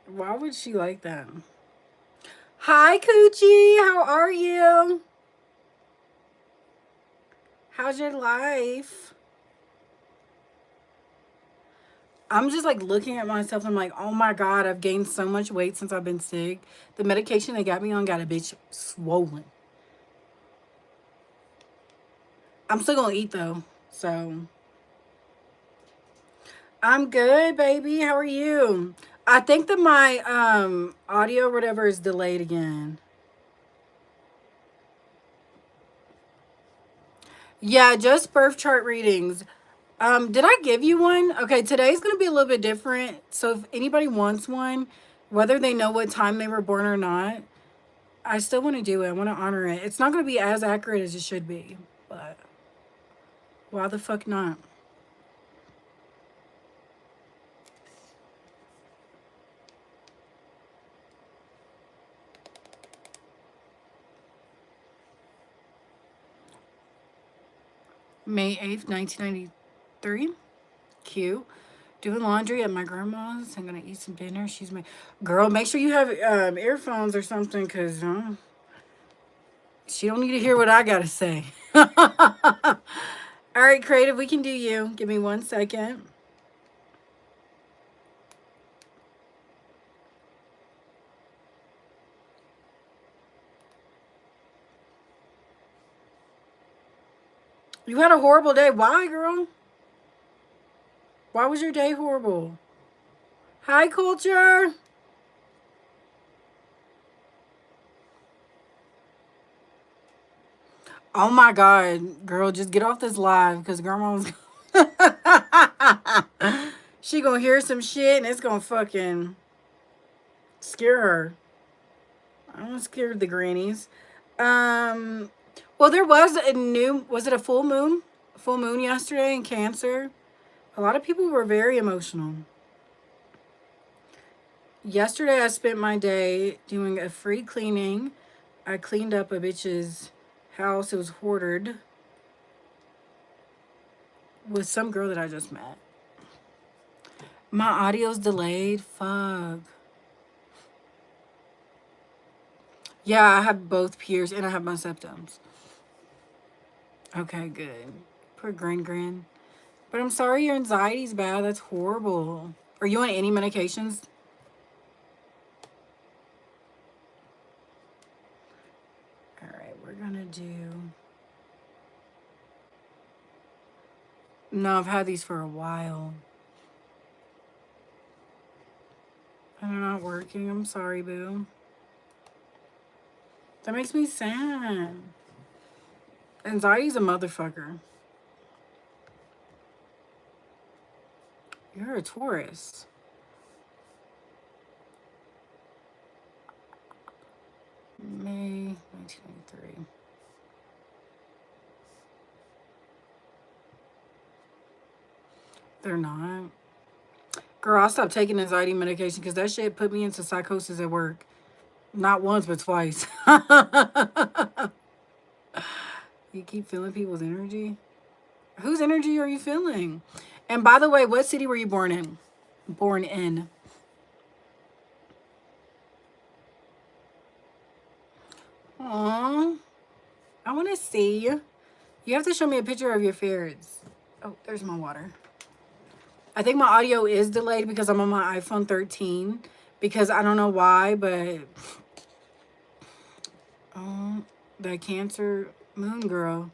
Why would she like that? Hi, Coochie. How are you? How's your life? I'm just like looking at myself. I'm like, oh my God, I've gained so much weight since I've been sick. The medication they got me on got a bitch swollen. I'm still gonna eat though. So I'm good, baby. How are you? I think that my audio or whatever is delayed again. Yeah, just birth chart readings. Did I give you one? Okay, today's gonna be a little bit different. So if anybody wants one, whether they know what time they were born or not, I still want to do it. I want to honor it. It's not gonna be as accurate as it should be, but why the fuck not? May 8th, 1993. Cute. Doing laundry at my grandma's. I'm gonna eat some dinner. She's my girl. Make sure you have earphones or something, cause she don't need to hear what I gotta say. All right, creative. We can do you. Give me 1 second. You had a horrible day. Why, girl? Why was your day horrible? Hi, culture. Oh my God, girl, just get off this live because grandma's she gonna hear some shit and it's gonna fucking scare her. I'm scared of the grannies. Um, well, there was a new. Was it a full moon? Full moon yesterday in Cancer. A lot of people were very emotional. Yesterday, I spent my day doing a free cleaning. I cleaned up a bitch's house. It was hoarded with some girl that I just met. My audio's delayed. Fuck. Yeah, I have both peers and I have my septums. Okay, good. Poor Gran. But I'm sorry your anxiety's bad. That's horrible. Are you on any medications? All right, we're gonna do. No, I've had these for a while. And they're not working. I'm sorry, boo. That makes me sad. Anxiety's a motherfucker. You're a Taurus. May 1993. They're not. Girl, I stopped taking anxiety medication because that shit put me into psychosis at work. Not once, but twice. You keep feeling people's energy? Whose energy are you feeling? And by the way, what city were you born in? Born in. Aww. I want to see. You have to show me a picture of your ferrets. Oh, there's my water. I think my audio is delayed because I'm on my iPhone 13. Because I don't know why, but that Cancer moon girl.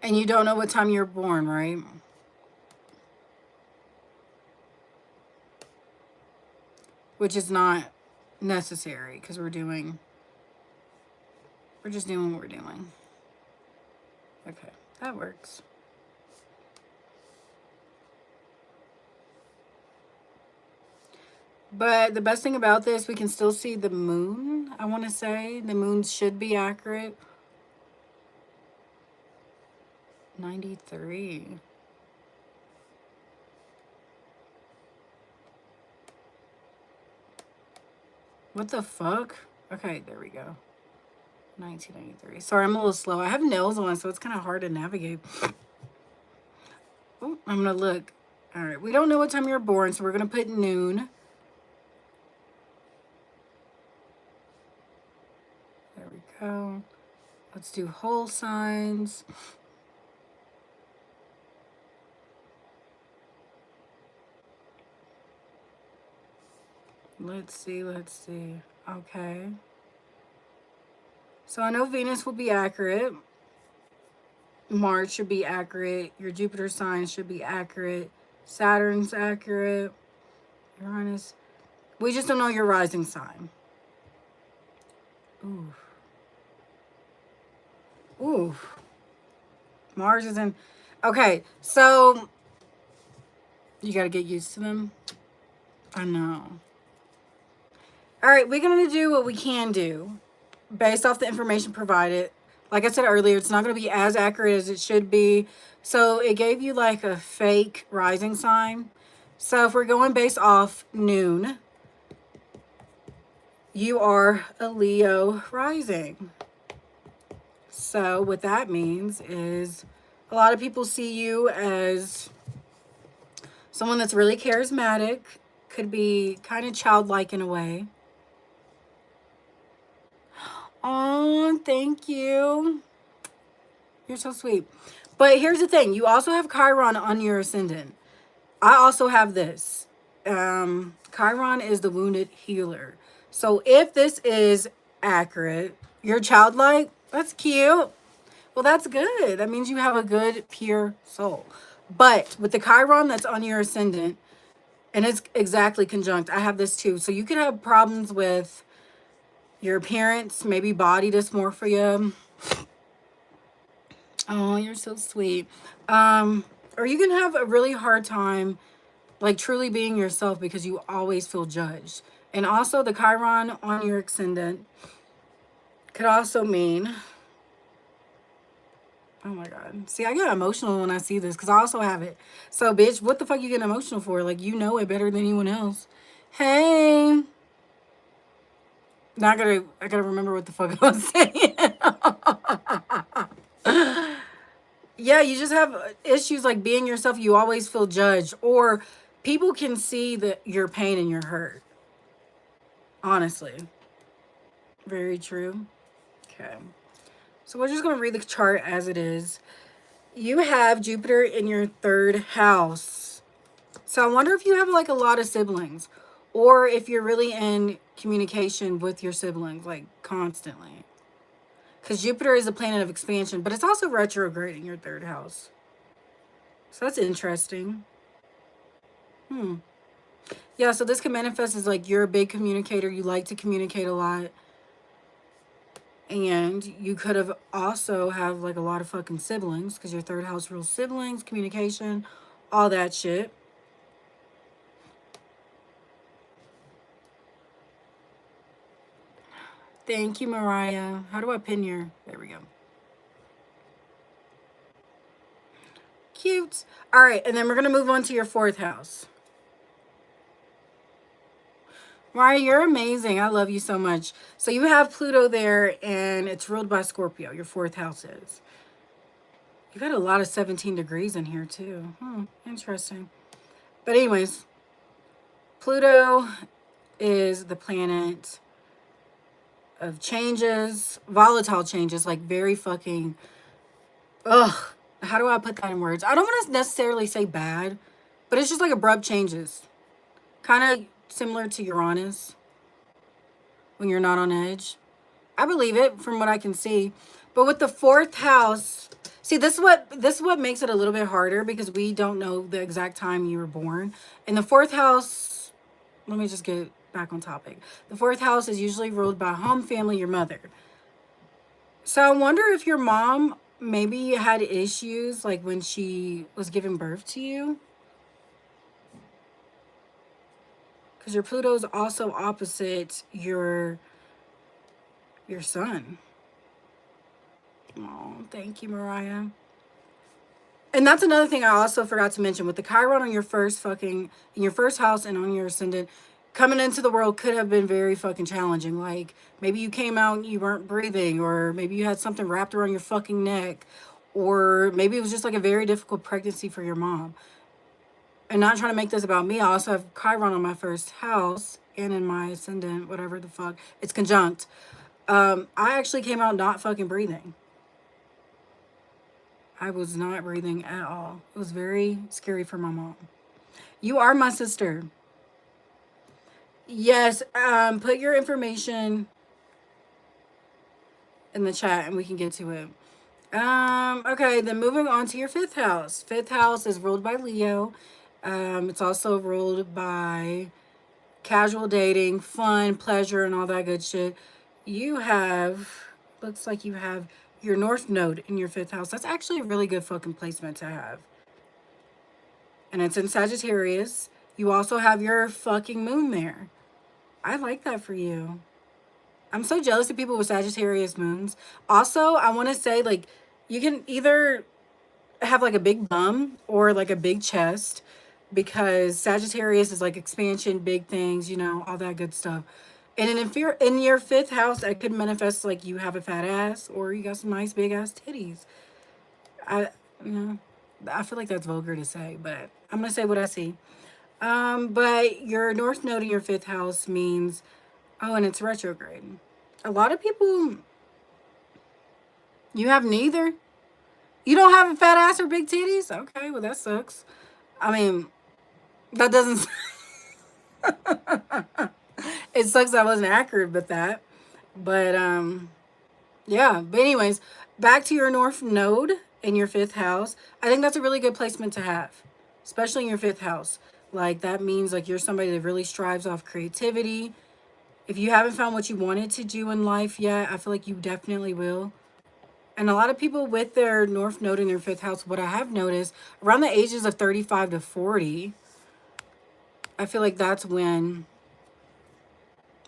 And you don't know what time you're born, right? Which is not necessary because we're just doing what we're doing. Okay, that works. But the best thing about this, we can still see the moon. I want to say the moon should be accurate. 93. What the fuck? Okay, there we go. 1993. Sorry, I'm a little slow. I have nails on, so it's kind of hard to navigate. Oh, I'm going to look. All right, we don't know what time you were born, so we're going to put noon. There we go. Let's do whole signs. Let's see. Okay. So I know Venus will be accurate. Mars should be accurate. Your Jupiter sign should be accurate. Saturn's accurate. Uranus. We just don't know your rising sign. Ooh. Ooh. Mars is in. Okay, so you got to get used to them. I know. All right, we're going to do what we can do based off the information provided. Like I said earlier, it's not going to be as accurate as it should be. So it gave you like a fake rising sign. So if we're going based off noon, you are a Leo rising. So what that means is a lot of people see you as someone that's really charismatic, could be kind of childlike in a way. Oh, thank you. You're so sweet. But here's the thing. You also have Chiron on your ascendant. I also have this. Chiron is the wounded healer. So if this is accurate, you're childlike. That's cute. Well, that's good. That means you have a good, pure soul. But with the Chiron that's on your ascendant, and it's exactly conjunct, I have this too. So you could have problems with your appearance, maybe body dysmorphia. Oh, you're so sweet. Or you can have a really hard time, like truly being yourself because you always feel judged. And also the Chiron on your ascendant could also mean, oh my God. See, I get emotional when I see this because I also have it. So, bitch, what the fuck you getting emotional for? Like, you know it better than anyone else. Hey. Now I gotta remember what the fuck I was saying. Yeah, you just have issues like being yourself. You always feel judged, or people can see your pain and your hurt. Honestly, very true. Okay, so we're just gonna read the chart as it is. You have Jupiter in your third house, so I wonder if you have like a lot of siblings, or if you're really in communication with your siblings like constantly. Because Jupiter is a planet of expansion, but it's also retrograde in your third house. So that's interesting. Yeah, so this can manifest as like you're a big communicator. You like to communicate a lot. And you could have also have like a lot of fucking siblings because your third house rules siblings, communication, all that shit. Thank you, Mariah. How do I pin your... There we go. Cute. All right, and then we're going to move on to your fourth house. Mariah, you're amazing. I love you so much. So you have Pluto there, and it's ruled by Scorpio. Your fourth house is. You got a lot of 17 degrees in here, too. Interesting. But anyways, Pluto is the planet of changes, volatile changes, like very fucking... Ugh. How do I put that in words? I don't want to necessarily say bad, but it's just like abrupt changes. Kind of similar to Uranus when you're not on edge. I believe it from what I can see. But with the fourth house, see, this is what makes it a little bit harder because we don't know the exact time you were born. In the fourth house, let me just get back on topic. The fourth house is usually ruled by home, family, your mother. So I wonder if your mom maybe had issues like when she was giving birth to you. Because your Pluto is also opposite your sun. Oh, thank you, Mariah. And that's another thing I also forgot to mention with the Chiron on your in your first house and on your ascendant. coming into the world could have been very fucking challenging. Like maybe you came out and you weren't breathing, or maybe you had something wrapped around your fucking neck, or maybe it was just like a very difficult pregnancy for your mom. And not trying to make this about me, I also have Chiron on my first house and in my ascendant, whatever the fuck. It's conjunct. I actually came out not fucking breathing. I was not breathing at all. It was very scary for my mom. You are my sister. Yes, put your information in the chat and we can get to it. Okay, then moving on to your fifth house. Fifth house is ruled by Leo. It's also ruled by casual dating, fun, pleasure, and all that good shit. You have, looks like you have your North Node in your fifth house. That's actually a really good fucking placement to have. And it's in Sagittarius. You also have your fucking moon there. I like that for you. I'm so jealous of people with Sagittarius moons. Also, I want to say, like, you can either have like a big bum or like a big chest, because Sagittarius is like expansion, big things, you know, all that good stuff. And in your fifth house, that could manifest like you have a fat ass or you got some nice big ass titties. I, you know, I feel like that's vulgar to say, but I'm gonna say what I see. But your North Node in your fifth house means, oh, and it's retrograde. A lot of people, you have neither. You don't have a fat ass or big titties? Okay, well, that sucks. I mean, that doesn't. It sucks I wasn't accurate with that. But, yeah. But, anyways, back to your North Node in your fifth house. I think that's a really good placement to have, especially in your fifth house. Like, that means, like, you're somebody that really strives off creativity. If you haven't found what you wanted to do in life yet, I feel like you definitely will. And a lot of people with their North Node in their fifth house, what I have noticed, around the ages of 35 to 40, I feel like that's when,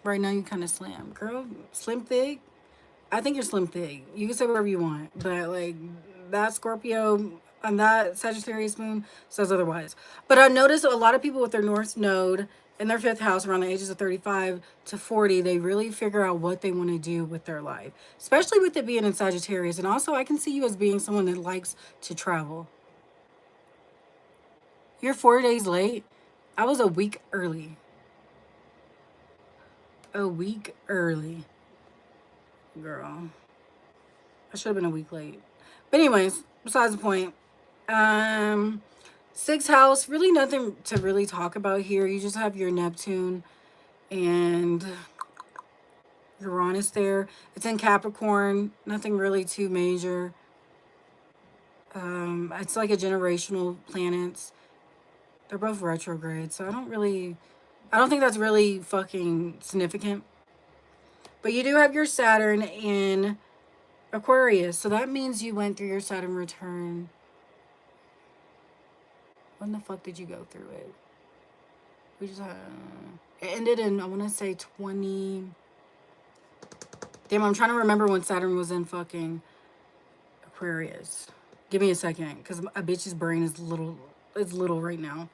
right now you kind of slim. Girl, slim thick? I think you're slim thick. You can say whatever you want. But like that Scorpio and that Sagittarius moon says otherwise. But I noticed a lot of people with their North Node in their fifth house around the ages of 35 to 40, they really figure out what they want to do with their life. Especially with it being in Sagittarius. And also I can see you as being someone that likes to travel. You're 4 days late. I was a week early. A week early. Girl. I should have been a week late. But anyways, besides the point. Sixth house, really nothing to really talk about here. You just have your Neptune and Uranus there. It's in Capricorn. Nothing really too major. It's like a generational planets. They're both retrograde, so I don't think that's really fucking significant. But you do have your Saturn in Aquarius, so that means you went through your Saturn return. When the fuck did you go through it? We just it ended in, I want to say 20. Damn, I'm trying to remember when Saturn was in fucking Aquarius. Give me a second, because a bitch's brain is little right now.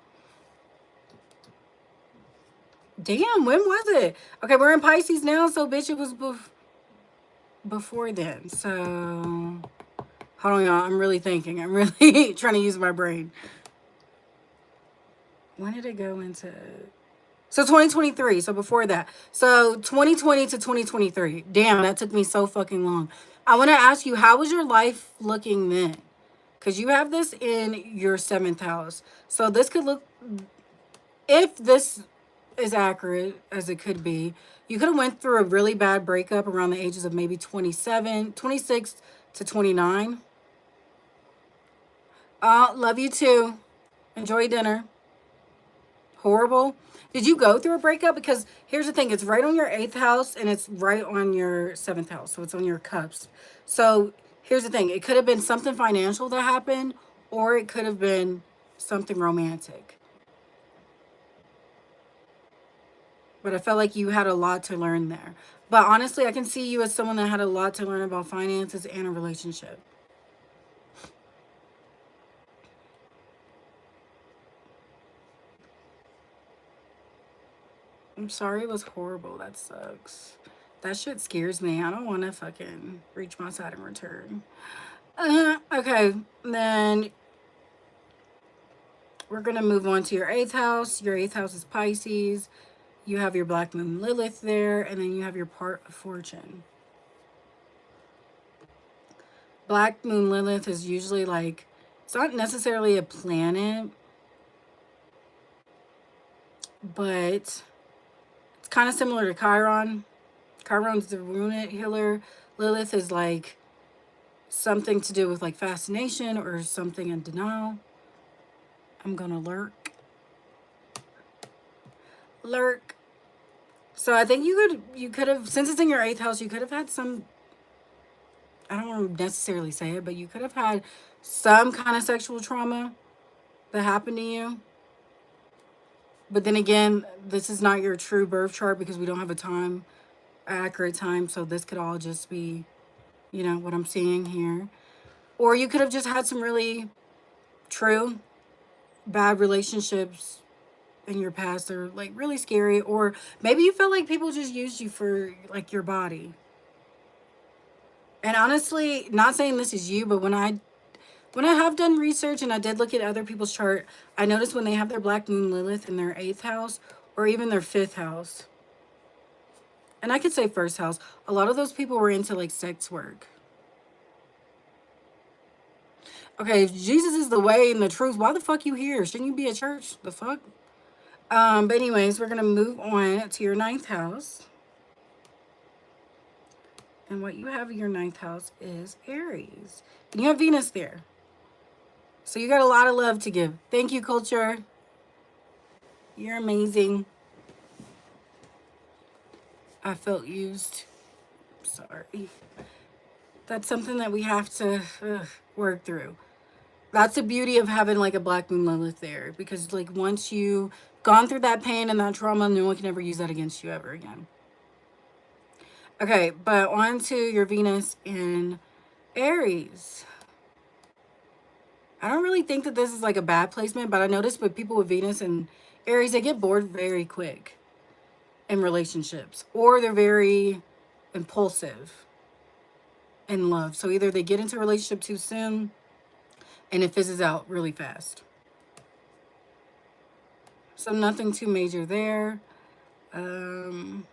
Damn, when was it? Okay, we're in Pisces now, so bitch, it was before then. So, hold on, y'all. I'm really thinking. I'm really trying to use my brain. When did it go into? So 2023. So before that. So 2020 to 2023. Damn, that took me so fucking long. I want to ask you, how was your life looking then? Because you have this in your 7th house. So this could look, if this is accurate as it could be, you could have went through a really bad breakup around the ages of maybe 27, 26 to 29. Love you too. Enjoy dinner. Horrible. Did you go through a breakup? Because here's the thing, it's right on your 8th house and it's right on your 7th house. So it's on your cups. So here's the thing, it could have been something financial that happened, or it could have been something romantic. But I felt like you had a lot to learn there. But honestly, I can see you as someone that had a lot to learn about finances and a relationship. I'm sorry it was horrible. That sucks. That shit scares me. I don't want to fucking reach my Saturn return. Okay, then we're going to move on to your 8th house. Your 8th house is Pisces. You have your Black Moon Lilith there, and then you have your part of fortune. Black Moon Lilith is usually like, it's not necessarily a planet, but it's kind of similar to Chiron. Chiron's the runic healer. Lilith is like something to do with like fascination or something in denial. I'm gonna lurk. So I think you could have, since it's in your 8th house, you could have had some, I don't want to necessarily say it, but you could have had some kind of sexual trauma that happened to you. But then again, this is not your true birth chart because we don't have a accurate time. So this could all just be, you know, what I'm seeing here. Or you could have just had some really true bad relationships in your past. They're like really scary. Or maybe you felt like people just used you for like your body. And honestly, not saying this is you, but when I have done research and I did look at other people's chart, I noticed when they have their Black Moon Lilith in their 8th house or even their 5th house, and I could say 1st house, a lot of those people were into like sex work. Okay, if Jesus is the way and the truth, why the fuck you here? Shouldn't you be at church? The fuck? But anyways, we're going to move on to your 9th house. And what you have in your 9th house is Aries. And you have Venus there. So you got a lot of love to give. Thank you, culture. You're amazing. I felt used. Sorry. That's something that we have to work through. That's the beauty of having like a Black Moon Lilith there. Because like once you've gone through that pain and that trauma, no one can ever use that against you ever again. Okay, but on to your Venus in Aries. I don't really think that this is like a bad placement, but I noticed with people with Venus and Aries, they get bored very quick in relationships, or they're very impulsive in love. So either they get into a relationship too soon and it fizzes out really fast. So nothing too major there. Then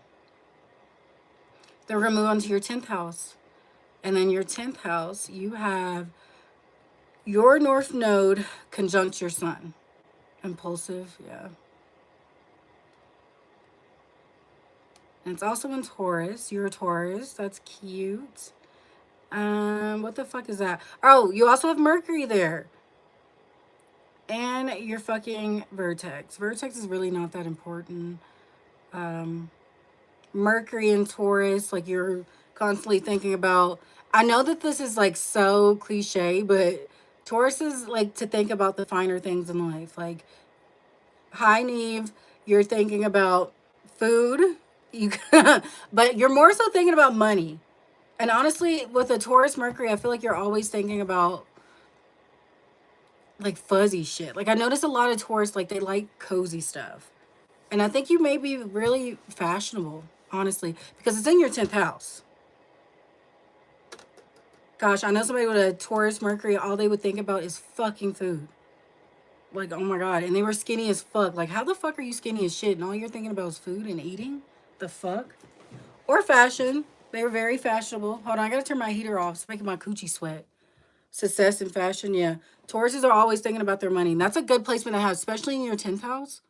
we're going to move on to your 10th house. And then your 10th house, you have your North Node conjunct your Sun. Impulsive, yeah. And it's also in Taurus. You're a Taurus. That's cute. What the fuck is that? Oh, you also have Mercury there. And your fucking Vertex. Vertex is really not that important. Mercury and Taurus, like you're constantly thinking about. I know that this is like so cliche, but Taurus is like to think about the finer things in life. Like, hi, Neve, you're thinking about food. But you're more so thinking about money. And honestly, with a Taurus Mercury, I feel like you're always thinking about like fuzzy shit. Like I notice a lot of Taurus, like they like cozy stuff. And I think you may be really fashionable, honestly, because it's in your 10th house. Gosh, I know somebody with a Taurus Mercury, all they would think about is fucking food. Like, oh my God. And they were skinny as fuck. Like, how the fuck are you skinny as shit? And all you're thinking about is food and eating? The fuck? Or fashion. They were very fashionable. Hold on, I gotta turn my heater off. It's making my coochie sweat. Success in fashion, yeah. Tauruses are always thinking about their money. And that's a good placement to have, especially in your 10th house.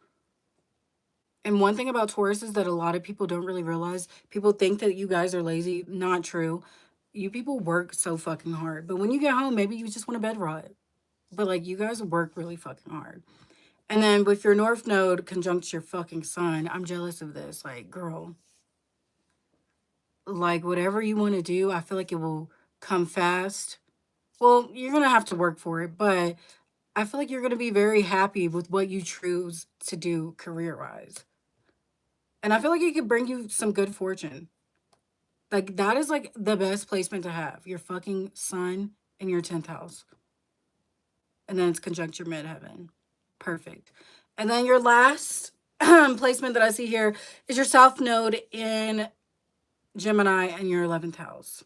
And one thing about Tauruses that a lot of people don't really realize, people think that you guys are lazy. Not true. You people work so fucking hard. But when you get home, maybe you just want a bed rot. But like you guys work really fucking hard. And then with your North Node conjunct your fucking Sun, I'm jealous of this. Like, girl, like whatever you want to do, I feel like it will come fast. Well, you're going to have to work for it, but I feel like you're going to be very happy with what you choose to do career-wise. And I feel like it could bring you some good fortune. Like, that is like the best placement to have. Your fucking Sun in your 10th house. And then it's conjunct your midheaven. Perfect. And then your last placement that I see here is your South Node in Gemini and your 11th house.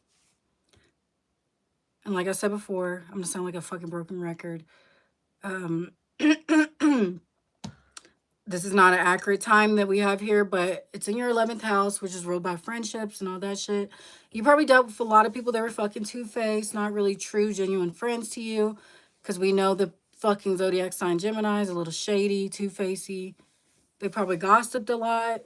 And like I said before, I'm gonna sound like a fucking broken record. This is not an accurate time that we have here, but it's in your 11th house, which is ruled by friendships and all that shit. You probably dealt with a lot of people that were fucking two-faced, not really true, genuine friends to you, because we know the fucking zodiac sign Gemini is a little shady, two-facey. They probably gossiped a lot.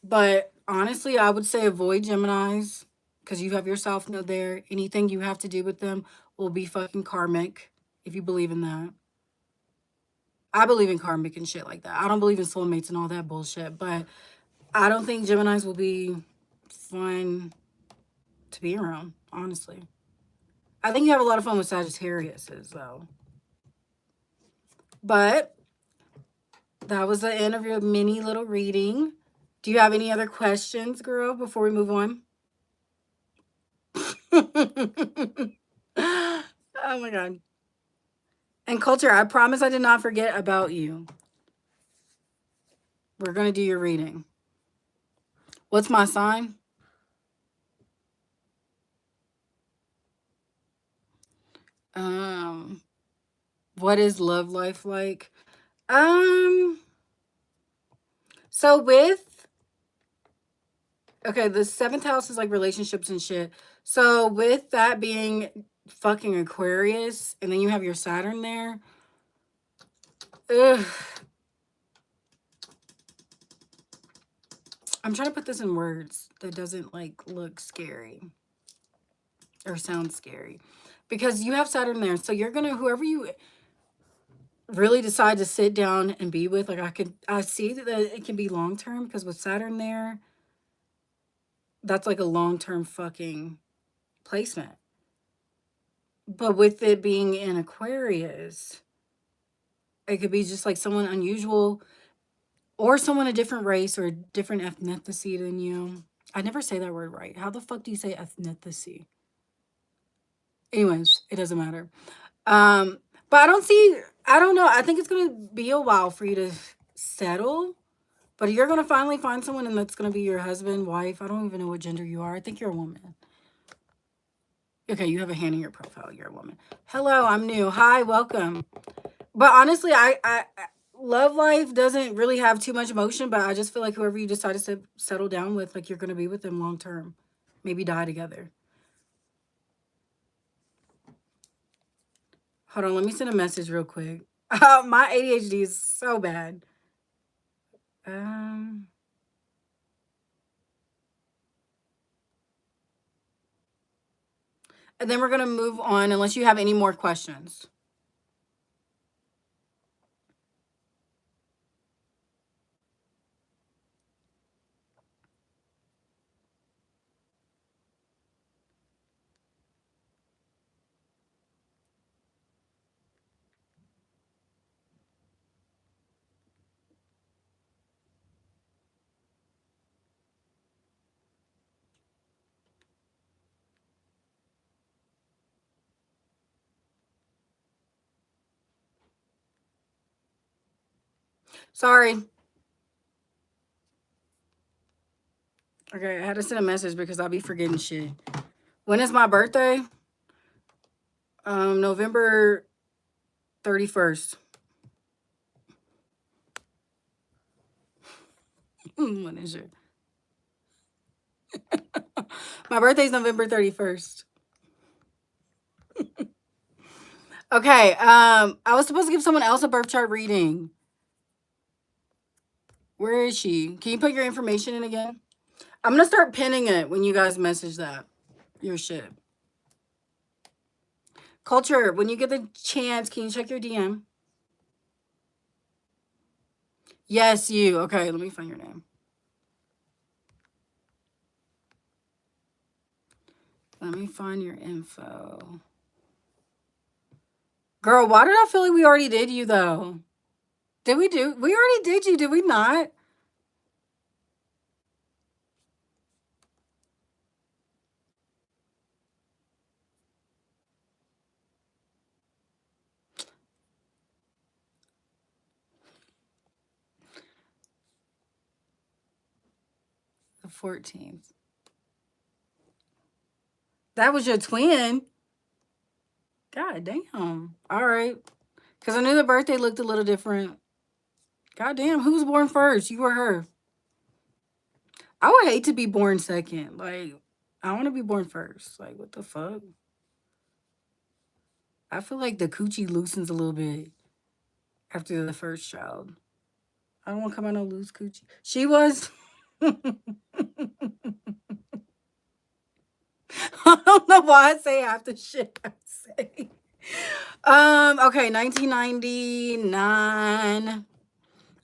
But honestly, I would say avoid Geminis, because you have your South Node there. Anything you have to do with them will be fucking karmic, if you believe in that. I believe in karmic and shit like that. I don't believe in soulmates and all that bullshit, but I don't think Geminis will be fun to be around, honestly. I think you have a lot of fun with Sagittariuses, though. But that was the end of your mini little reading. Do you have any other questions, girl, before we move on? Oh my God. And Culture, I promise I did not forget about you. We're going to do your reading. What's my sign? What is love life like? So okay, the 7th house is like relationships and shit. So with that being fucking Aquarius, and then you have your Saturn there. Ugh. I'm trying to put this in words that doesn't like look scary or sound scary, because you have Saturn there. So you're gonna, whoever you really decide to sit down and be with, like I see that it can be long term, because with Saturn there, that's like a long term fucking placement. But with it being in Aquarius, it could be just like someone unusual, or someone a different race or a different ethnicity than you. I never say that word right. How the fuck do you say ethnicity? Anyways, it doesn't matter. But I don't know. I think it's gonna be a while for you to settle. But you're gonna finally find someone, and that's gonna be your husband, wife. I don't even know what gender you are. I think you're a woman. Okay, you have a hand in your profile. You're a woman. Hello, I'm new. Hi, welcome. But honestly, I love life doesn't really have too much emotion, but I just feel like whoever you decide to settle down with, like you're gonna be with them long term. Maybe die together. Hold on, let me send a message real quick. My ADHD is so bad. And then we're gonna move on unless you have any more questions. Sorry. Okay, I had to send a message because I'll be forgetting shit. When is my birthday? November 31st. When is it? My birthday's November 31st. Okay, I was supposed to give someone else a birth chart reading. Where is she? Can you put your information in again? I'm gonna start pinning it when you guys message that. Your shit. Culture, when you get the chance, can you check your DM? Yes, you. Okay, let me find your name. Let me find your info. Girl, why did I feel like we already did you, though? Did we do? We already did you, did we not? The 14th. That was your twin? God damn. All right. Because I knew the birthday looked a little different. God damn. Who was born first? You or her? I would hate to be born second. Like, I want to be born first. Like, what the fuck? I feel like the coochie loosens a little bit after the first child. I don't want to come out no loose coochie. She was. I don't know why I say half the shit I say. Okay, 1999.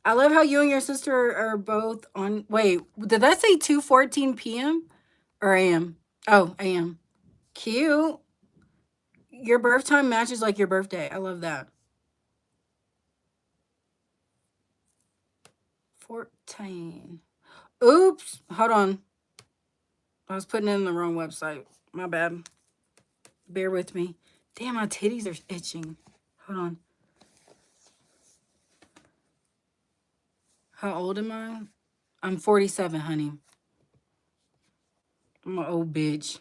I love how you and your sister are both on. Wait, did that say 2:14 p.m. or a.m.? Oh, a.m. Cute. Your birth time matches like your birthday. I love that. 14. Oops. Hold on. I was putting it in the wrong website. My bad. Bear with me. Damn, my titties are itching. Hold on. How old am I? I'm 47, honey. I'm an old bitch.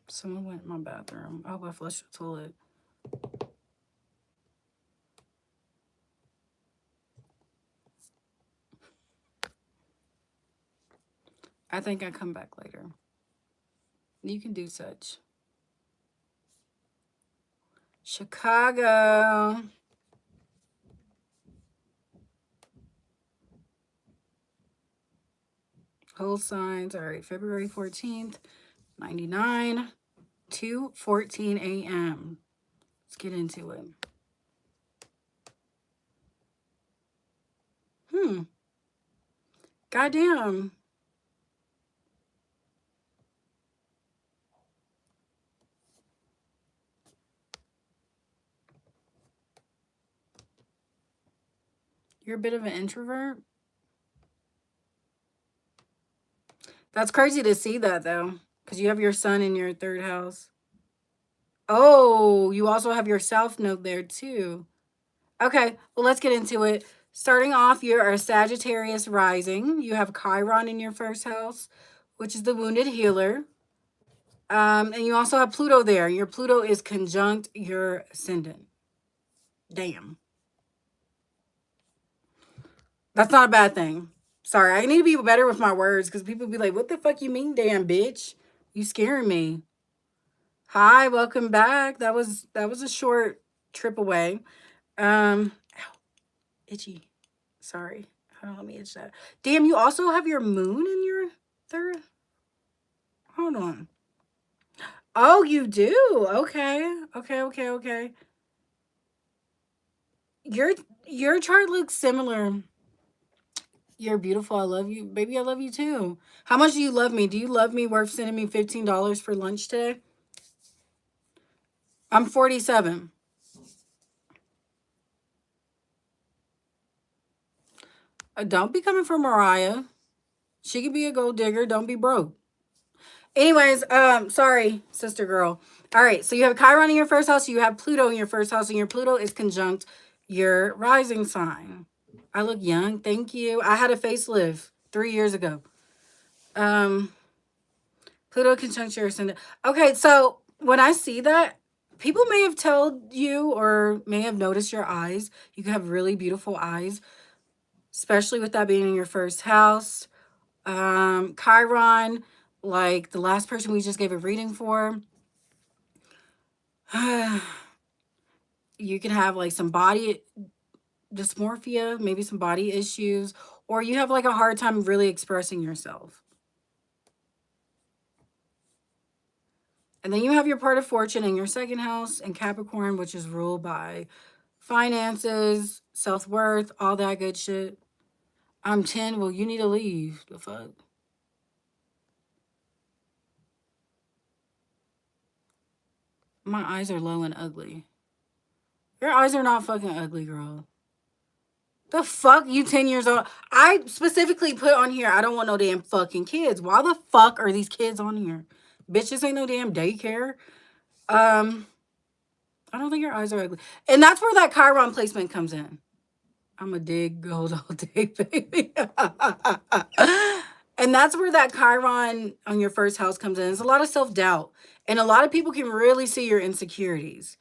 Someone went in my bathroom. I hope I flushed the toilet. I think I come back later. You can do such. Chicago. Whole signs. All right, February 14th, 99, 2:14 a.m. Let's get into it. Goddamn. You're a bit of an introvert? That's crazy to see that, though, because you have your son in your third house. Oh, you also have your South Node there, too. Okay, well, let's get into it. Starting off, you're a Sagittarius rising. You have Chiron in your first house, which is the wounded healer. And you also have Pluto there. Your Pluto is conjunct your ascendant. Damn. That's not a bad thing. Sorry, I need to be better with my words because people be like, what the fuck you mean, damn bitch? You scaring me. Hi, welcome back. That was a short trip away. Ow, itchy. Sorry. Hold on, let me itch that. Damn, you also have your moon in your third? Hold on. Oh, you do? Okay. Okay. Your chart looks similar. You're beautiful. I love you. Baby, I love you too. How much do you love me? Do you love me worth sending me $15 for lunch today? I'm 47. Don't be coming for Mariah. She could be a gold digger. Don't be broke. Anyways, sorry, sister girl. All right, so you have Chiron in your first house. You have Pluto in your first house, and your Pluto is conjunct your rising sign. I look young. Thank you. I had a facelift 3 years ago. Pluto conjunct your ascendant. Okay, so when I see that, people may have told you or may have noticed your eyes. You can have really beautiful eyes, especially with that being in your first house. Chiron, like the last person we just gave a reading for, you can have like some body dysmorphia, maybe some body issues, or you have like a hard time really expressing yourself. And then you have your part of fortune in your second house in Capricorn, which is ruled by finances, self-worth, all that good shit. I'm 10. Well, you need to leave. The fuck? My eyes are low and ugly. Your eyes are not fucking ugly, girl. The fuck? You 10 years old? I specifically put on here, I don't want no damn fucking kids. Why the fuck are these kids on here? Bitches ain't no damn daycare. I don't think your eyes are ugly. And that's where that Chiron placement comes in. I'm a dig gold all day, baby. And that's where that Chiron on your first house comes in. It's a lot of self doubt. And a lot of people can really see your insecurities.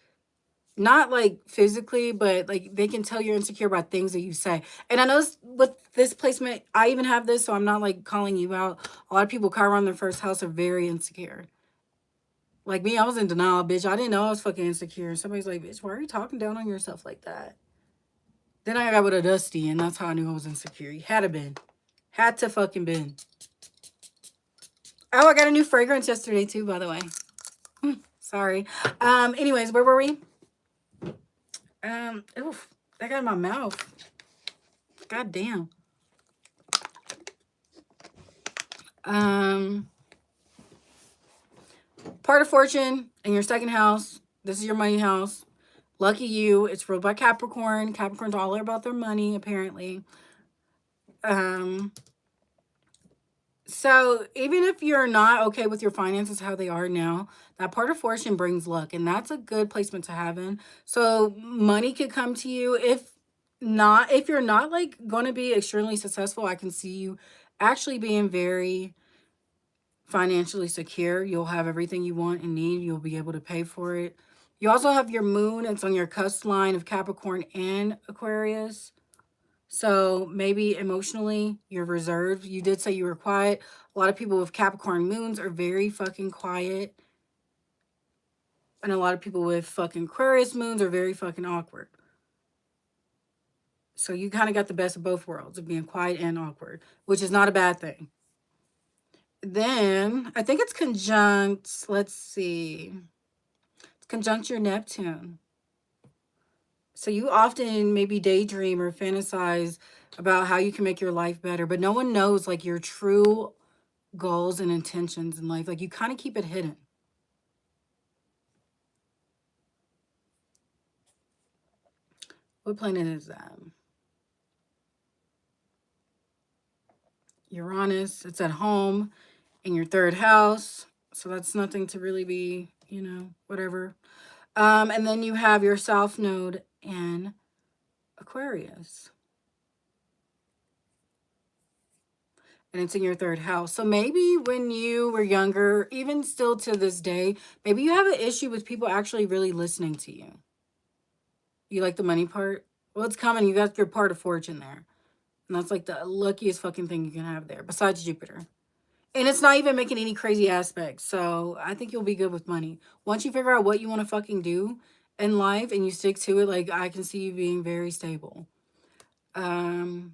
Not like physically, but like they can tell you're insecure about things that you say. And I know with this placement, I even have this, so I'm not like calling you out. A lot of people, Chiron, their first house, are very insecure. Like me, I was in denial, bitch. I didn't know I was fucking insecure. And somebody's like, bitch, why are you talking down on yourself like that? Then I got with a Dusty, and that's how I knew I was insecure. He had to been. Had to fucking been. Oh, I got a new fragrance yesterday, too, by the way. Sorry. Anyways, where were we? Oof, that got in my mouth. God damn. Part of fortune in your second house. This is your money house. Lucky you. It's ruled by Capricorn. Capricorn's all about their money, apparently. So even if you're not okay with your finances how they are now, that part of fortune brings luck, and that's a good placement to have in. So money could come to you. If you're not like going to be extremely successful, I can see you actually being very financially secure. You'll have everything you want and need. You'll be able to pay for it. You also have your moon. It's on your cusp line of Capricorn and Aquarius. So maybe emotionally you're reserved. You did say you were quiet. A lot of people with Capricorn moons are very fucking quiet. And a lot of people with fucking Aquarius moons are very fucking awkward. So you kind of got the best of both worlds of being quiet and awkward, which is not a bad thing. Then I think it's conjunct, let's see. It's conjunct your Neptune. So you often maybe daydream or fantasize about how you can make your life better, but no one knows like your true goals and intentions in life. Like you kind of keep it hidden. What planet is that? Uranus. It's at home in your third house. So that's nothing to really be, whatever. And then you have your South Node in Aquarius. And it's in your third house. So maybe when you were younger, even still to this day, maybe you have an issue with people actually really listening to you. You like the money part? Well, it's coming. You got your part of fortune there. And that's like the luckiest fucking thing you can have there, besides Jupiter. And it's not even making any crazy aspects. So I think you'll be good with money. Once you figure out what you want to fucking do in life and you stick to it, like I can see you being very stable. Where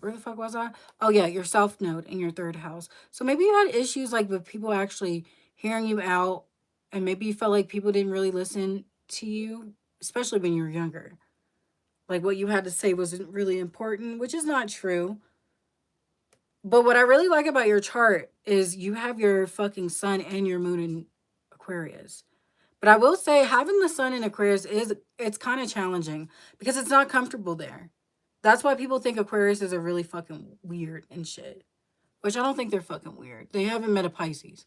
the fuck was I? Oh yeah, your South Node in your third house. So maybe you had issues like with people actually hearing you out, and maybe you felt like people didn't really listen to you, especially when you were younger. Like what you had to say wasn't really important, which is not true. But what I really like about your chart is you have your fucking sun and your moon in Aquarius. But I will say having the sun in Aquarius it's kind of challenging because it's not comfortable there. That's why people think Aquarius are really fucking weird and shit. Which I don't think they're fucking weird. They haven't met a Pisces.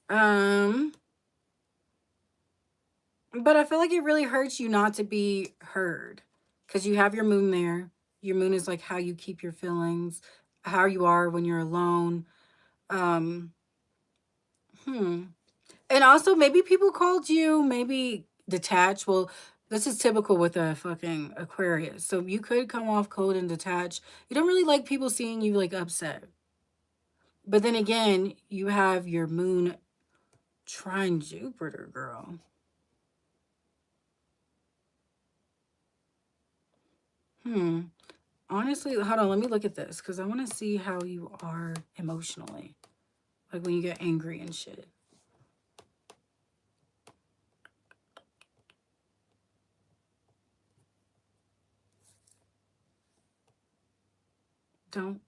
But I feel like it really hurts you not to be heard. Because you have your moon there. Your moon is like how you keep your feelings, how you are when you're alone. Um, And also maybe people called you maybe detached. Well, this is typical with a fucking Aquarius. So you could come off cold and detached. You don't really like people seeing you like upset. But then again, you have your moon trine Jupiter, girl. Honestly, hold on, let me look at this because I want to see how you are emotionally. Like when you get angry and shit. Don't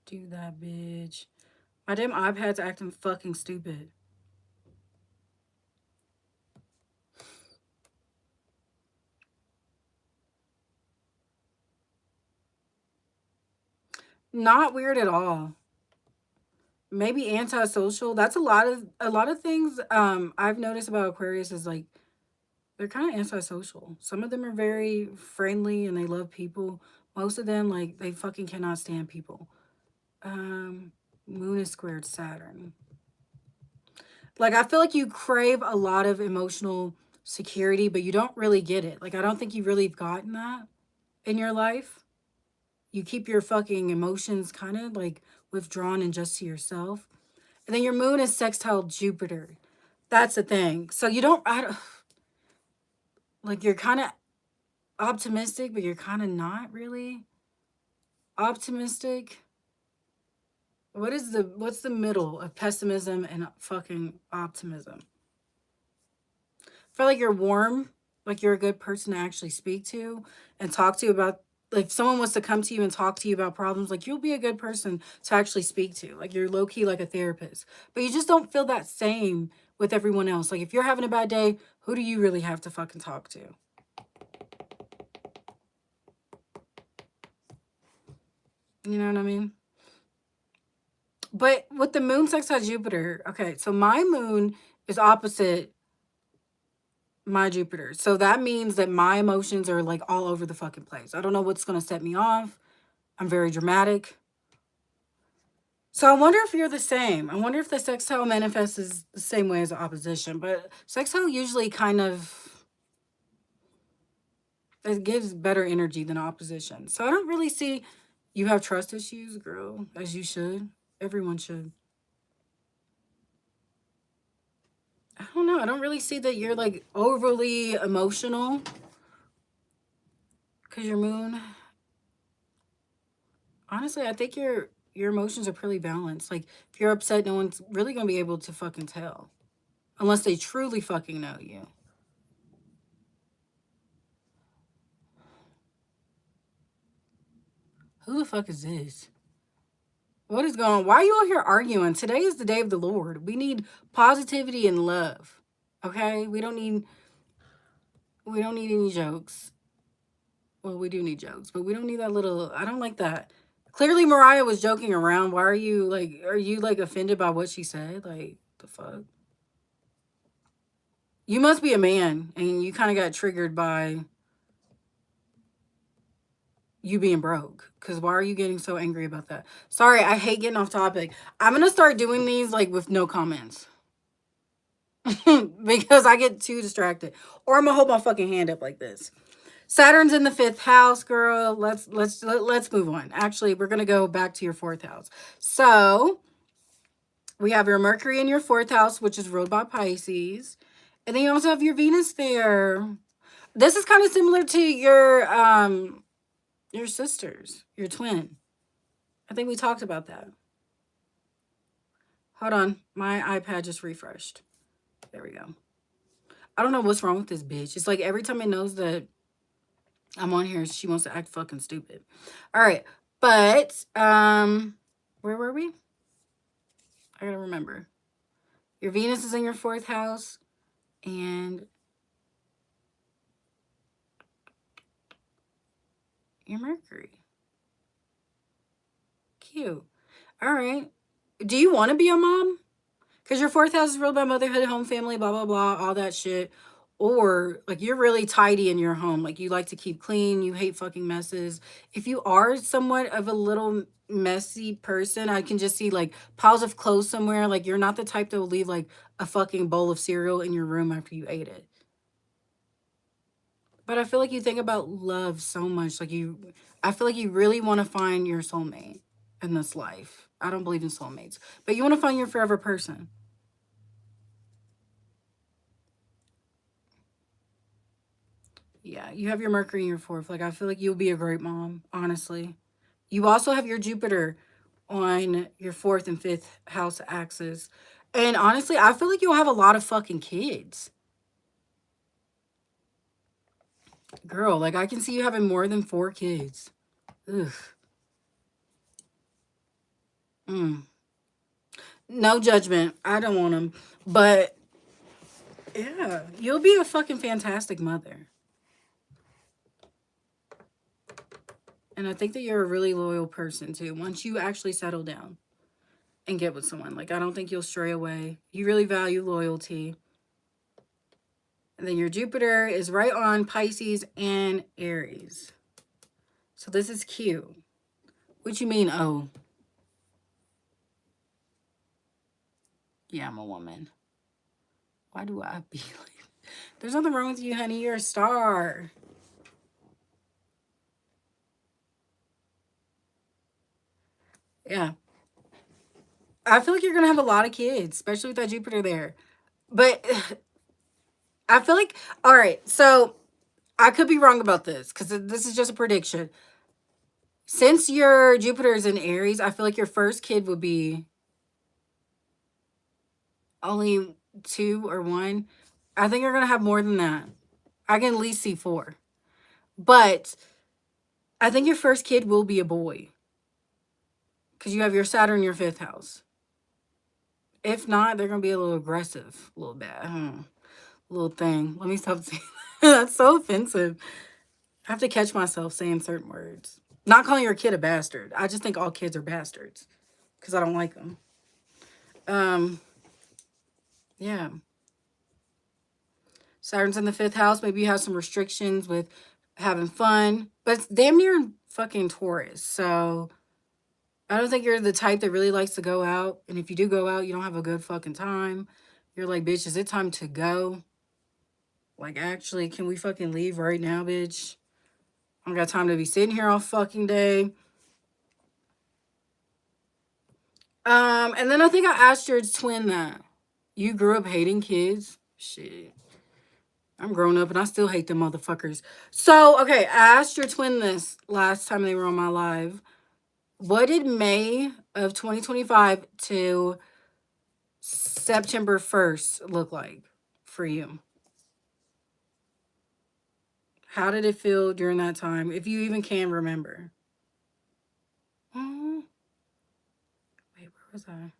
do that, bitch. My damn iPad's acting fucking stupid. Not weird at all. maybe antisocial. That's a lot of things I've noticed about Aquarius is like they're kind of antisocial. Some of them are very friendly and they love people. Most of them like they fucking cannot stand people. Um Moon is squared Saturn. Like I feel like you crave a lot of emotional security, but you don't really get it. Like I don't think you've really gotten that in your life. You keep your fucking emotions kind of like withdrawn and just to yourself. And then your moon is sextile Jupiter. That's the thing. So you don't, I don't like you're kind of optimistic, but you're kind of not really optimistic. What's the middle of pessimism and fucking optimism? I feel like you're warm, like you're a good person to actually speak to and talk to about, like if someone wants to come to you and talk to you about problems, like you'll be a good person to actually speak to. Like you're low key like a therapist. But you just don't feel that same with everyone else. Like if you're having a bad day, who do you really have to fucking talk to? You know what I mean? But with the moon sextile Jupiter, okay, so my moon is opposite my Jupiter. So that means that my emotions are like all over the fucking place. I don't know what's going to set me off. I'm very dramatic. So I wonder if you're the same. I wonder if the sextile manifests the same way as the opposition. But sextile usually kind of it gives better energy than opposition. So I don't really see you have trust issues, girl, as you should. Everyone should. I don't know. I don't really see that you're like overly emotional because your moon. Honestly, I think your emotions are pretty balanced. Like if you're upset, no one's really gonna be able to fucking tell unless they truly fucking know you. Who the fuck is this? What is going on? Why are you all here arguing? Today is the day of the Lord. We need positivity and love. Okay? We don't need any jokes. Well, we do need jokes, but we don't need that little I don't like that. Clearly Mariah was joking around. Why are you like offended by what she said? Like the fuck? You must be a man and you kind of got triggered by you being broke. Cause why are you getting so angry about that? Sorry, I hate getting off topic. I'm gonna start doing these like with no comments. Because I get too distracted. Or I'm gonna hold my fucking hand up like this. Saturn's in the 5th house, girl. Let's move on. Actually, we're gonna go back to your 4th house. So we have your Mercury in your 4th house, which is ruled by Pisces. And then you also have your Venus there. This is kind of similar to your sisters, your twin. I think we talked about that. Hold on. My iPad just refreshed. There we go. I don't know what's wrong with this bitch. It's like every time it knows that I'm on here, she wants to act fucking stupid. All right. But where were we? I gotta remember. Your Venus is in your 4th house and your Mercury. Cute. All right. Do you want to be a mom? Because your 4th house is ruled by motherhood, home, family, blah, blah, blah, all that shit. Or like you're really tidy in your home. Like you like to keep clean. You hate fucking messes. If you are somewhat of a little messy person, I can just see like piles of clothes somewhere. Like you're not the type that will leave like a fucking bowl of cereal in your room after you ate it. But I feel like you think about love so much. I feel like you really want to find your soulmate in this life. I don't believe in soulmates, but you want to find your forever person. Yeah, you have your Mercury in your 4th. Like, I feel like you'll be a great mom, honestly. You also have your Jupiter on your 4th and 5th house axis. And honestly, I feel like you'll have a lot of fucking kids. Girl, like, I can see you having more than 4 kids. Ugh. Mm. No judgment. I don't want them. But, yeah, you'll be a fucking fantastic mother. And I think that you're a really loyal person, too, once you actually settle down. and get with someone. Like, I don't think you'll stray away. You really value loyalty. And then your Jupiter is right on Pisces and Aries. So this is cute. What you mean, oh? Yeah, I'm a woman. Why do I be like... There's nothing wrong with you, honey. You're a star. Yeah. I feel like you're going to have a lot of kids, especially with that Jupiter there. But I feel like... All right, so I could be wrong about this because this is just a prediction. Since your Jupiter is in Aries, I feel like your first kid would be only 2 or 1. I think you're going to have more than that. I can at least see 4. But I think your first kid will be a boy. Because you have your Saturn in your 5th house. If not, they're going to be a little aggressive. A little bit. Little thing. Let me stop saying that. That's so offensive. I have to catch myself saying certain words. Not calling your kid a bastard. I just think all kids are bastards. Because I don't like them. Yeah. Saturn's in the 5th house. Maybe you have some restrictions with having fun. But it's damn near fucking Taurus. So I don't think you're the type that really likes to go out. And if you do go out, you don't have a good fucking time. You're like, bitch, is it time to go? Like, actually, can we fucking leave right now, bitch? I don't got time to be sitting here all fucking day. And then I think I asked your twin that. You grew up hating kids? Shit. I'm grown up and I still hate them motherfuckers. So, okay, I asked your twin this last time they were on my live. What did May of 2025 to September 1st look like for you? How did it feel during that time, if you even can remember? Oh, wait, where was I?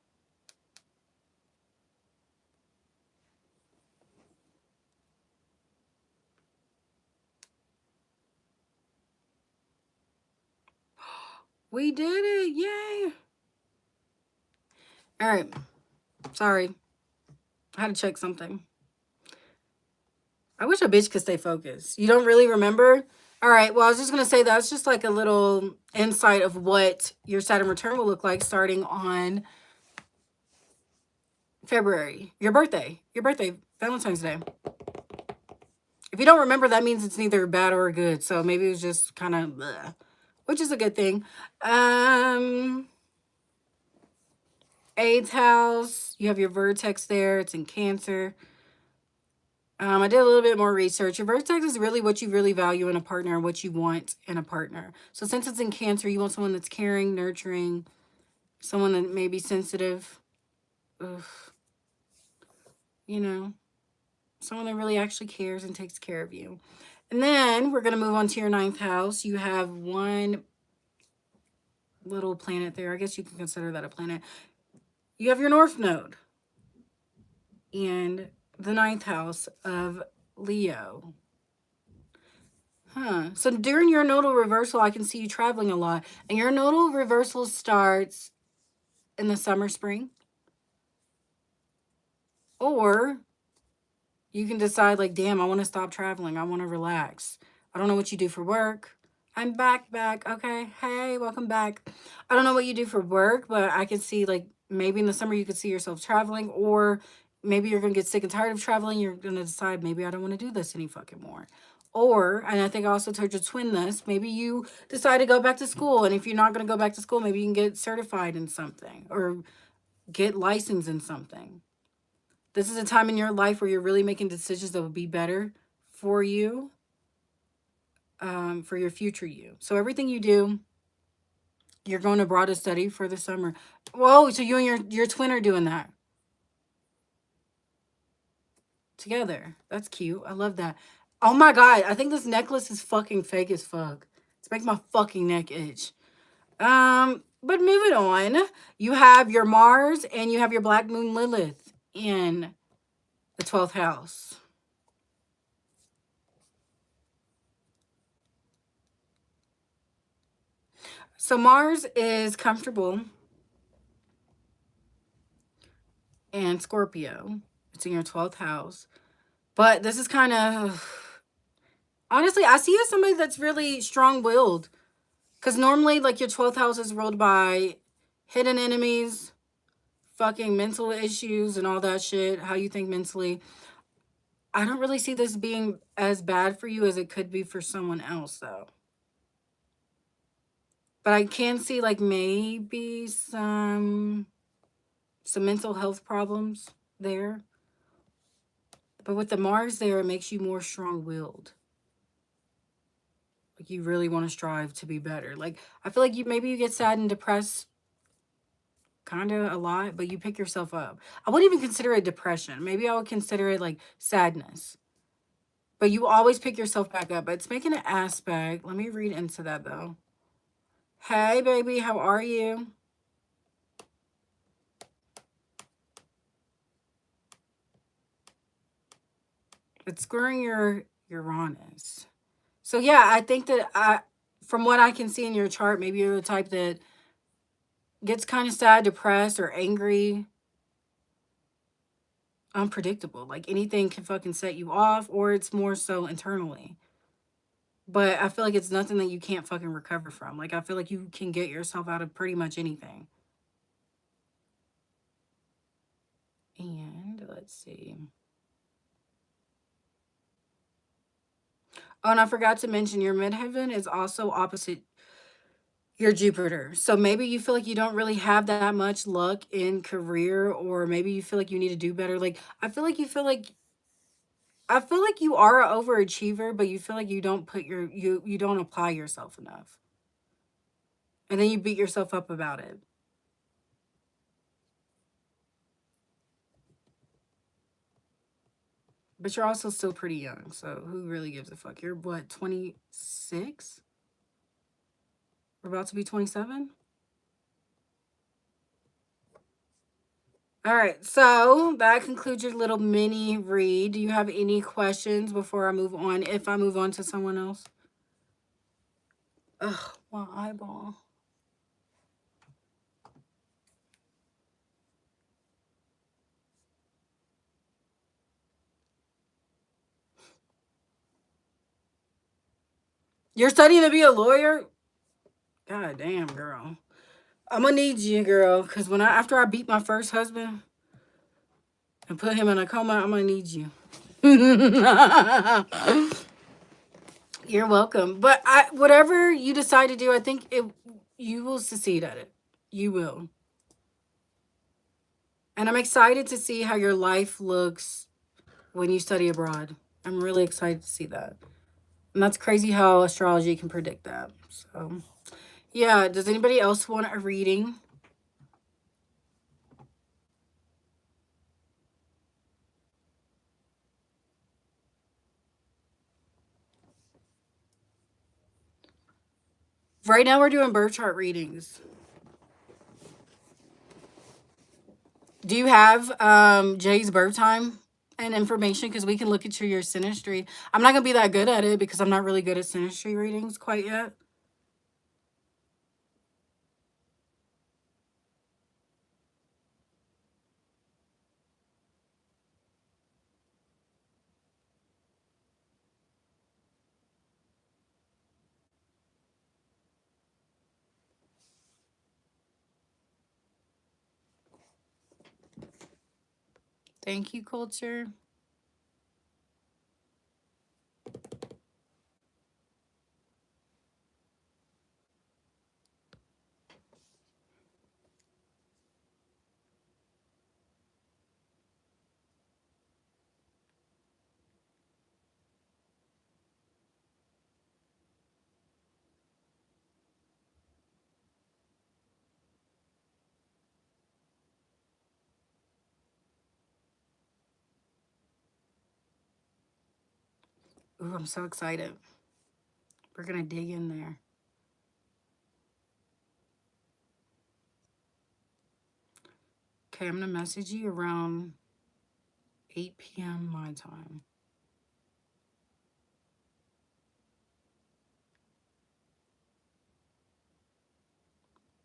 We did it. Yay. All right. Sorry. I had to check something. I wish a bitch could stay focused. You don't really remember? All right. Well, I was just going to say that's just like a little insight of what your Saturn return will look like starting on February. Your birthday, Valentine's Day. If you don't remember, that means it's neither bad or good. So maybe it was just kind of, which is a good thing. 8th house, you have your vertex there. It's in Cancer. I did a little bit more research. Your vertex is really what you really value in a partner and what you want in a partner. So since it's in Cancer, you want someone that's caring, nurturing, someone that may be sensitive. Ugh. You know, someone that really actually cares and takes care of you. And then we're going to move on to your 9th house. You have one little planet there. I guess you can consider that a planet. You have your North Node and the 9th house of Leo. So during your nodal reversal, I can see you traveling a lot. And your nodal reversal starts in the summer, spring. Or you can decide like, damn, I want to stop traveling. I want to relax. I don't know what you do for work. I'm back. Okay. Hey, welcome back. I don't know what you do for work, but I can see like maybe in the summer you could see yourself traveling, or maybe you're going to get sick and tired of traveling. You're going to decide maybe I don't want to do this any fucking more. Or, and I think I also told your twin this, maybe you decide to go back to school. And if you're not going to go back to school, maybe you can get certified in something or get licensed in something. This is a time in your life where you're really making decisions that will be better for you, for your future you. So everything you do, you're going abroad to study for the summer. Whoa, so you and your twin are doing that together. That's cute. I love that. Oh my God, I think this necklace is fucking fake as fuck. It's making my fucking neck itch. But moving on, you have your Mars and you have your Black Moon Lilith in the 12th house. So Mars is comfortable. and Scorpio. It's in your 12th house. But this is kind of, honestly, I see you as somebody that's really strong-willed. Because normally, like, your 12th house is ruled by hidden enemies, fucking mental issues, and all that shit, how you think mentally. I don't really see this being as bad for you as it could be for someone else, though. But I can see, like, maybe some mental health problems there. But with the Mars there, it makes you more strong-willed. Like, you really want to strive to be better. Like, I feel like maybe you get sad and depressed kind of a lot, but you pick yourself up. I wouldn't even consider it depression. Maybe I would consider it like sadness. But you always pick yourself back up. But it's making an aspect. Let me read into that, though. Hey, baby, how are you? It's squaring your Uranus. So, yeah, I think that from what I can see in your chart, maybe you're the type that gets kind of sad, depressed, or angry, unpredictable. Like, anything can fucking set you off, or it's more so internally. But I feel like it's nothing that you can't fucking recover from. Like, I feel like you can get yourself out of pretty much anything. And let's see. Oh, and I forgot to mention your midheaven is also opposite your Jupiter. So maybe you feel like you don't really have that much luck in career, or maybe you feel like you need to do better. Like, I feel like you are an overachiever, but you feel like you don't put you don't apply yourself enough. And then you beat yourself up about it. But you're also still pretty young, so who really gives a fuck? You're what, 26? We're about to be 27? All right, so that concludes your little mini read. Do you have any questions before I move on? If I move on to someone else? Ugh, my eyeball. You're studying to be a lawyer? God damn, girl. I'm gonna need you, girl, because after I beat my first husband and put him in a coma, I'm gonna need you. You're welcome. But whatever you decide to do, I think you will succeed at it. You will. And I'm excited to see how your life looks when you study abroad. I'm really excited to see that. And that's crazy how astrology can predict that. So, yeah. Does anybody else want a reading? Right now, we're doing birth chart readings. Do you have Jay's birth time and information? Because we can look at your synastry. I'm not going to be that good at it because I'm not really good at synastry readings quite yet. Thank you, Culture. Ooh, I'm so excited. We're going to dig in there. Okay, I'm going to message you around 8 p.m. my time.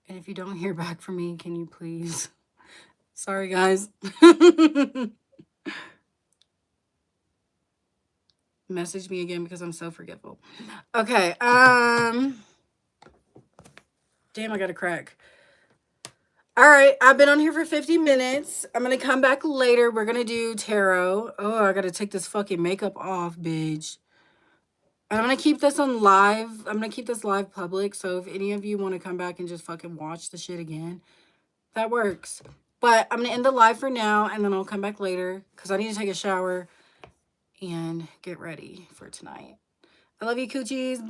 And if you don't hear back from me, can you please Sorry, guys. Message me again because I'm so forgetful. Okay. Damn, I got a crack. All right, I've been on here for 50 minutes. I'm gonna come back later. We're gonna do tarot. Oh, I gotta take this fucking makeup off, bitch. And I'm gonna keep this on live. I'm gonna keep this live public. So if any of you want to come back and just fucking watch the shit again, that works. But I'm gonna end the live for now, and then I'll come back later because I need to take a shower and get ready for tonight. I love you, coochies. Bye.